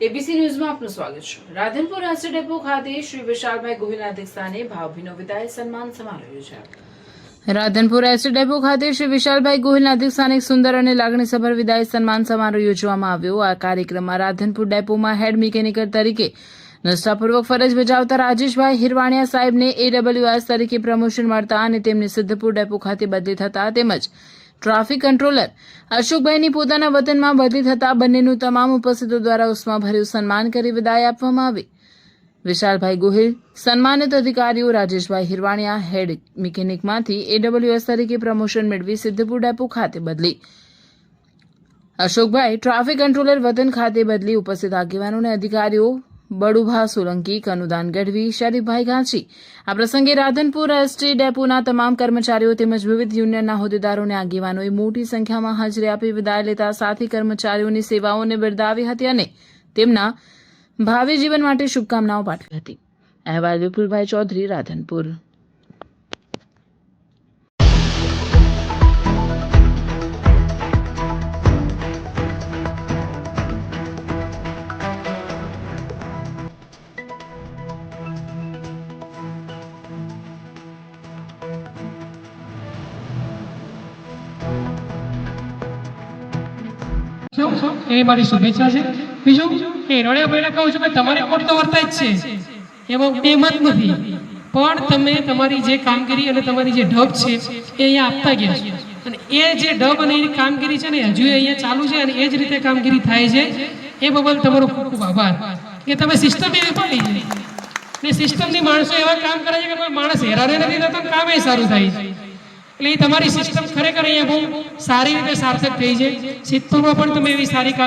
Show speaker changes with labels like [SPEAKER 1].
[SPEAKER 1] ABC ન્યૂઝમાં આપનું સ્વાગત છે। રાધનપુર રાષ્ટ્રીય ડેપો ખાતે શ્રી વિશાલભાઈ ગોહિલના અધ્યક્ષસ્થાને ભાવભીનો વિદાય સન્માન સમારોહ યોજાયો। રાધનપુર રાષ્ટ્રીય ડેપો ખાતે શ્રી વિશાલભાઈ ગોહિલના અધ્યક્ષસ્થાને એક સુંદર અને લાગણીસભર વિદાય સન્માન સમારોહ યોજવામાં આવ્યો। આ કાર્યક્રમમાં રાધનપુર ડેપોમાં હેડ મિકેનિકલ તરીકે નિષ્ઠાપૂર્વક ફરજ બજાવતા રાજેશભાઈ હિરવાણિયા સાહેબને AWS તરીકે પ્રમોશન મળતા અને તેમને સિદ્ધપુર ડેપો ખાતે બદલી થતા તેમજ ટ્રાફિક કંટ્રોલર અશોકભાઈની પોતાના વતનમાં બદલી થતા બંનેનું તમામ ઉપસ્થિતો દ્વારા ઉષ્માભર્યું સન્માન કરી વિદાય આપવામાં આવી। વિશાલભાઈ ગોહિલ સન્માનિત અધિકારીઓ રાજેશભાઈ હિરવાણિયા હેડ મિકેનિકમાંથી AWS તરીકે પ્રમોશન મેળવી સિદ્ધપુર ડેપો ખાતે બદલી, અશોકભાઈ ટ્રાફિક કંટ્રોલર વતન ખાતે બદલી। ઉપસ્થિત આગેવાનોને અધિકારીઓ બડુભા સોલંકી, કનુદાન ગઢવી, શરીફભાઈ ઘાંચી આ પ્રસંગે રાધનપુર એસટી ડેપોના તમામ કર્મચારીઓ તેમજ વિવિધ યુનિયનના હોદ્દેદારોને આગેવાનોએ મોટી સંખ્યામાં હાજરી આપી વિદાય લેતા સાથી કર્મચારીઓની સેવાઓને બિરદાવી હતી અને તેમના ભાવિ જીવન માટે શુભકામનાઓ પાઠવી હતી। અહેવાલ વિપુલભાઈ ચૌધરી, રાધનપુર।
[SPEAKER 2] એ મારી શુભેચ્છા છે। બીજું એ રણ્યાભાઈને કહું છું કે તમારે કોટ તો વર્તાય જ છે, એમાં બેમત નથી, પણ તમે તમારી જે કામગીરી અને તમારી જે ઢબ છે એ અહીંયા આપતા ગયા છો અને એ જે ઢબ અને એની કામગીરી છે ને હજુ અહીંયા ચાલુ છે અને એ જ રીતે કામગીરી થાય છે। એ બબલ તમારો ખૂબ ખૂબ આભાર કે તમે સિસ્ટમ એવી પાડી છે ને સિસ્ટમથી માણસો એવા કામ કરે છે કે કોઈ માણસ હેરાને નથી થતો, કામ એ સારું થાય છે। એટલે એ તમારી સિસ્ટમ ખરેખર અહીંયા બહુ સારી રીતે સાર્થક થઈ છે। સિદ્ધપુરમાં પણ તમે એવી સારી કામ